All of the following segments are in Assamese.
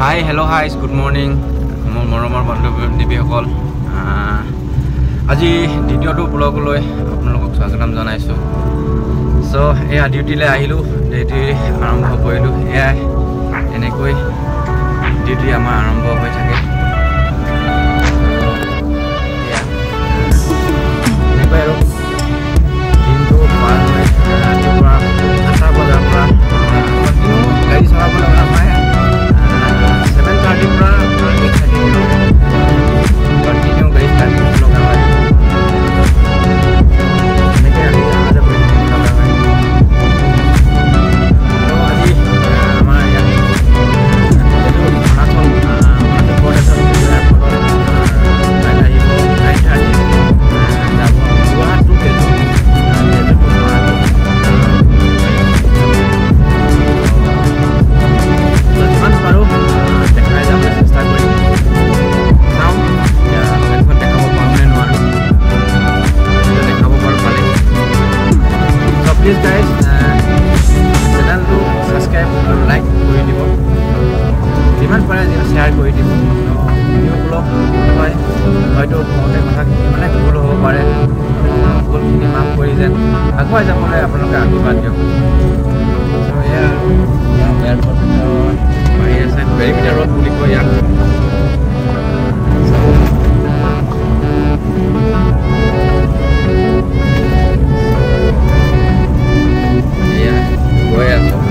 Hi, hello, hi, good morning. মোৰ মৰমৰ বন্ধু-বান্ধৱীসকল আজি দ্বিতীয়টো ব্লগলৈ আপোনালোকক স্বাগতম জনাইছোঁ। সো এয়া ডিউটিলৈ আহিলোঁ, ডিউটি আৰম্ভ কৰিলোঁ। এয়াই এনেকৈ ডিউটি আমাৰ আৰম্ভ হৈ থাকে। এনেকৈ আৰু দিনটো পাৰ হৈ ৰাতিপুৱা 8টা বজাৰ পৰা কণ্টিনিউ গাড়ী চলাবলৈ নাপায়। 7:30 পৰা 8:30 কণ্টিনিউ গাড়ী ষ্টাৰ্ট কৰিব লগা হয়। এনেকৈ আমি অহা যোৱা কৰি থাকিব লগা হয়। তো আজি আমাৰ ইয়াত অৰুণাচল প্ৰদেশৰ এয়াৰপৰ্টত ফ্লাইট আহিব 9:30 যাব গুৱাহাটী টু তেজু। যিমান পাৰোঁ দেখাই যাবলৈ চেষ্টা কৰিম। চাওঁ এতিয়া ট্ৰেইনখন দেখাব পাৰোঁ নে নোৱাৰোঁ। দেখাব পাৰোঁ ভালেই। চ' প্লিজ গাইজ চেনেলটো ছাবস্ক্ৰাইব আৰু লাইক কৰি দিব, যিমান পাৰে শ্বেয়াৰ কৰি দিব। ভিডিঅ'গুলো হয় হয়তো বহুতে কথাখিনি মানে ভুল হ'ব পাৰে, ভুলখিনি মাফ কৰি যেন আগুৱাই যাবলৈ আপোনালোকে আশীৰ্বাদ দিয়ক। এয়া এয়াৰপৰ্ট বাঢ়ি আছে, বেৰিমিটাৰ ৰোড বুলি কয় ইয়াক। এয়া গৈ আছোঁ।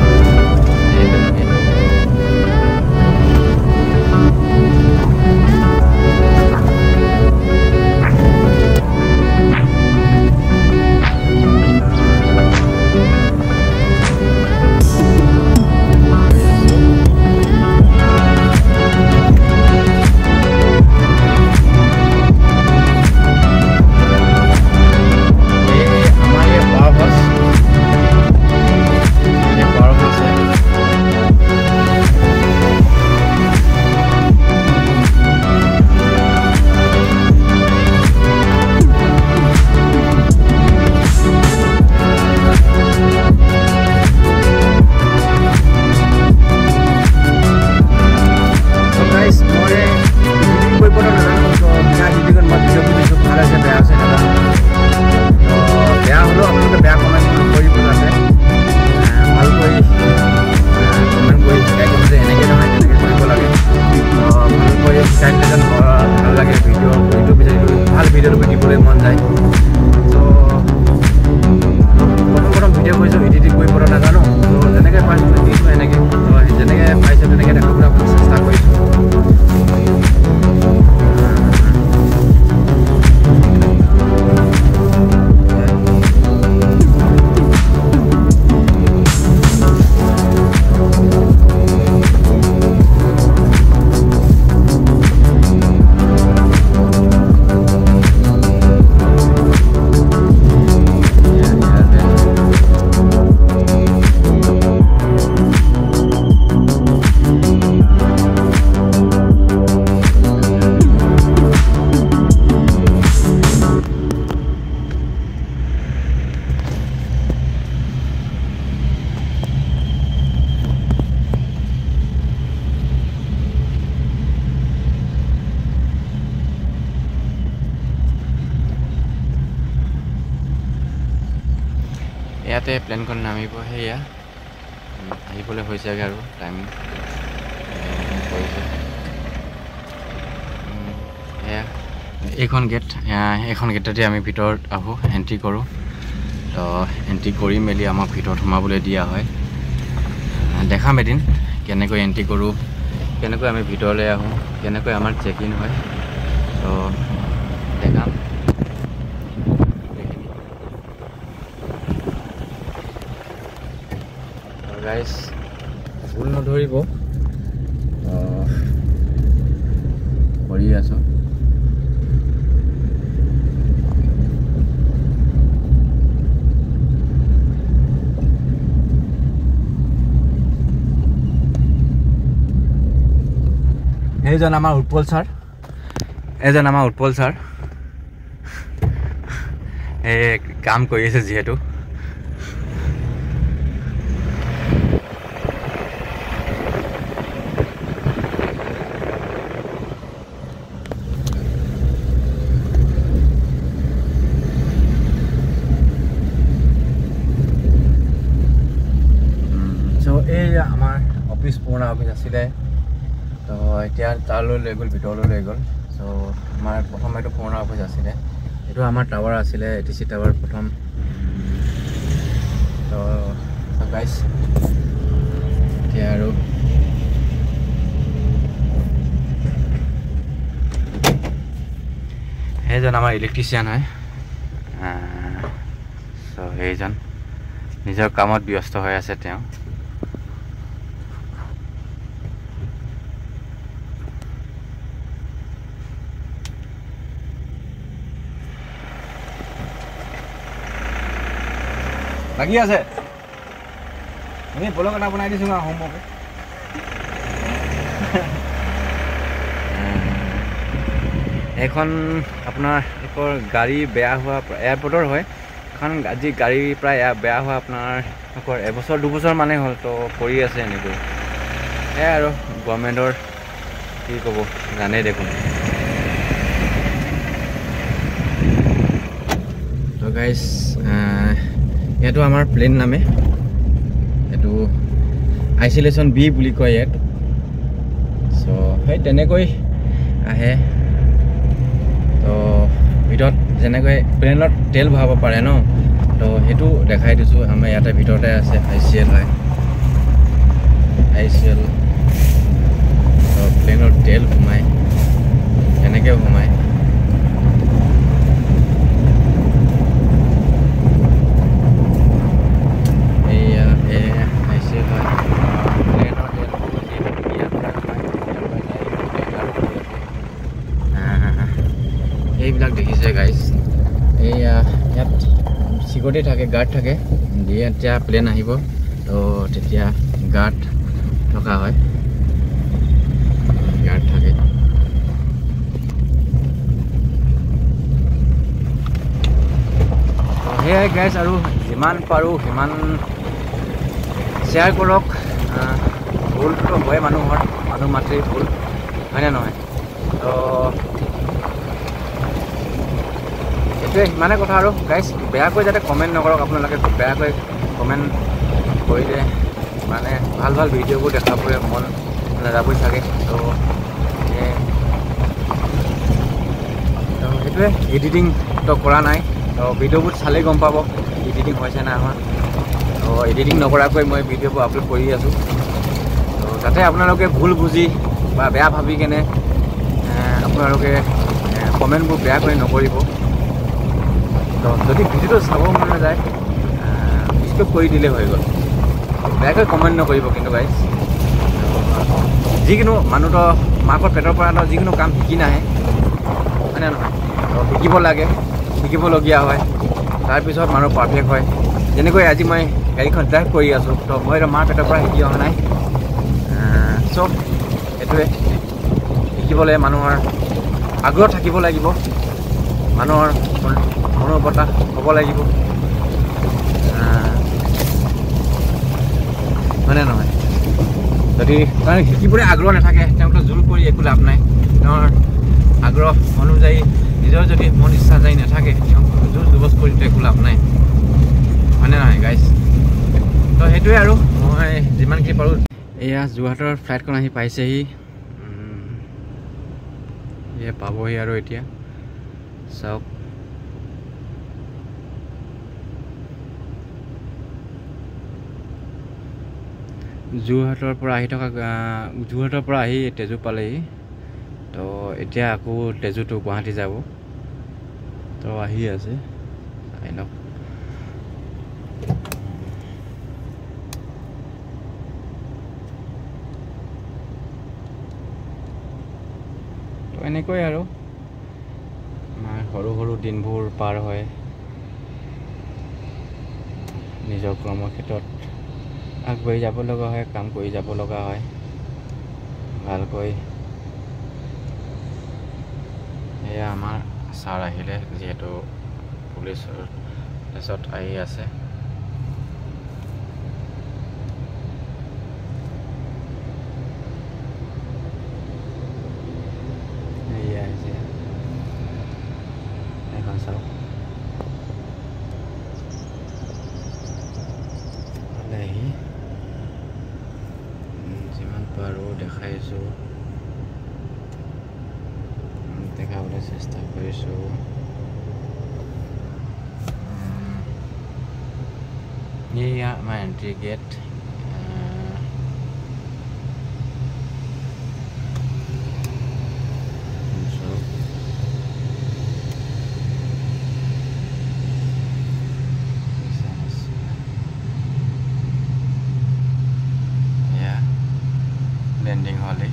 ইয়াতে প্লেনখন নামিব, সেয়া আহিবলৈ হৈছেগৈ আৰু টাইম কৰিছে। এয়া এইখন গেট, এইখন গেটতে আমি ভিতৰত আহোঁ, এণ্ট্ৰি কৰোঁ। তো এণ্ট্ৰি কৰি মেলি আমাক ভিতৰত সোমাবলৈ দিয়া হয়। দেখাম এদিন কেনেকৈ এণ্ট্ৰি কৰোঁ, কেনেকৈ আমি ভিতৰলৈ আহোঁ, কেনেকৈ আমাৰ চেক ইন হয়। তো দেখাম। গাইজ ভুল নধৰিব, কৰি আছোঁ। এইজন আমাৰ উৎপল ছাৰ, এই কাম কৰি আছে যিহেতু। পুৰণা অফিচ আছিলে তো এতিয়া তালৈ লৈ গ'ল ভিতৰলৈ লৈ গ'ল চ' আমাৰ প্ৰথম এইটো পুৰণা অফিচ আছিলে এইটো আমাৰ টাৱাৰ আছিলে ATC টাৱাৰ প্ৰথম তো গাইছ এতিয়া আৰু সেইজন আমাৰ ইলেক্ট্ৰিচিয়ান হয় চ' সেইজন নিজৰ কামত ব্যস্ত হৈ আছে তেওঁ লাগি আছে আমি ব্লগ এটা বনাই দিছোঁ হোমৱৰ্ক এখন আপোনাৰ গাড়ী বেয়া হোৱা এয়াৰপৰ্টৰ হয় এখন আজি গাড়ী প্ৰায় বেয়া হোৱা আপোনাৰ এবছৰ দুবছৰ মানে হ'ল তো কৰি আছে এনেকৈ সেয়াই আৰু গভৰ্ণমেণ্টৰ কি ক'ব জানেই দেখোন তো গাইজ এইটো আমাৰ প্লেন নামে এইটো আইচলেশ্যন বি বুলি কয় ইয়াত চ' সেই তেনেকৈ আহে তো ভিতৰত যেনেকৈ প্লেনত তেল ভৰাব পাৰে ন তো সেইটো দেখাই দিছোঁ আমাৰ ইয়াতে ভিতৰতে আছে ICL হয় ICL তো প্লেনত তেল সোমায় এনেকৈ সোমায় এইয়া ICL হয় প্লেনৰ এইবিলাক দেখিছে গাইজ এইয়া ইয়াত চিকিউৰিটি থাকে গাৰ্ড থাকে যেতিয়া প্লেন আহিব তো তেতিয়া গাৰ্ড থকা হয় গাৰ্ড থাকে সেয়াই গাইজ আৰু যিমান পাৰোঁ সিমান শ্বেয়াৰ কৰক ভুলটো হয় মানুহৰ মানুহ মাতৃৰ ভুল হয়নে নহয় তো এইটোৱে সিমানে কথা আৰু গাইজ বেয়াকৈ যাতে কমেণ্ট নকৰক আপোনালোকে বেয়াকৈ কমেণ্ট কৰিলে মানে ভাল ভাল ভিডিঅ'বোৰ দেখাবলৈ মন নাযাবই চাগে তো সেইটোৱে এডিটিংটো কৰা নাই তো ভিডিঅ'বোৰ চালেই গম পাব এডিটিং হৈছে নাই আমাৰ তো এডিটিং নকৰাকৈ মই ভিডিঅ'বোৰ আপলোড কৰি আছোঁ তো যাতে আপোনালোকে ভুল বুজি বা বেয়া ভাবি কেনে আপোনালোকে কমেণ্টবোৰ বেয়াকৈ নকৰিব তো যদি ভিডিঅ'টো চাব মন নাযায় স্কিপ কৰি দিলে হৈ গ'ল বেয়াকৈ কমেণ্ট নকৰিব কিন্তু গাইজ যিকোনো মানুহটো মাকৰ পেটৰ পৰা যিকোনো কাম শিকি নাহে হয়নে নহয় তো শিকিব লাগে শিকিবলগীয়া হয় তাৰপিছত মানুহ পাৰফেক্ট হয় যেনেকৈ আজি মই গাড়ীখন ড্ৰাইভ কৰি আছোঁ তো মই মাৰ পেটৰ পৰা শিকি অহা নাই চব এইটোৱে শিকিবলৈ মানুহৰ আগ্ৰহ থাকিব লাগিব মানুহৰ মনোবতা হ'ব লাগিব হয়নে নহয় যদি কাৰণ শিকিবলৈ আগ্ৰহ নাথাকে তেওঁক জোৰ কৰি একো লাভ নাই তেওঁৰ আগ্ৰহ অনুযায়ী নিজৰ যদি মন ইচ্ছা যায় নাথাকে তেওঁক জোৰ জবজ কৰি একো লাভ নাই হয়নে নহয় গাইজ তো সেইটোৱে আৰু মই যিমানখিনি পাৰোঁ এয়া যোৰহাটৰ ফ্লাইটখন আহি পাইছেহি এয়া পাবহি আৰু এতিয়া চাওক যোৰহাটৰ পৰা আহি তেজু পালেহি তো এতিয়া আকৌ তেজুটো গুৱাহাটী যাব তো আহি আছে চাই লওক তো এনেকৈ আৰু আমাৰ সৰু সৰু দিনবোৰ পাৰ হয় নিজৰ কৰ্মক্ষেত্ৰত আগবাঢ়ি যাব লগা হয় কাম কৰি যাব লগা হয় ভালকৈ এয়া আমাৰ ছাৰ আহিলে যিহেতু পুলিচত আহি আছে এয়া আহিছে এখন চাওক আহি যিমান পাৰোঁ দেখাইছোঁ, দেখাবলৈ চেষ্টা কৰিছোঁ। এয়া আমাৰ এণ্ট্ৰি গেট। লেণ্ডিং হ'লেই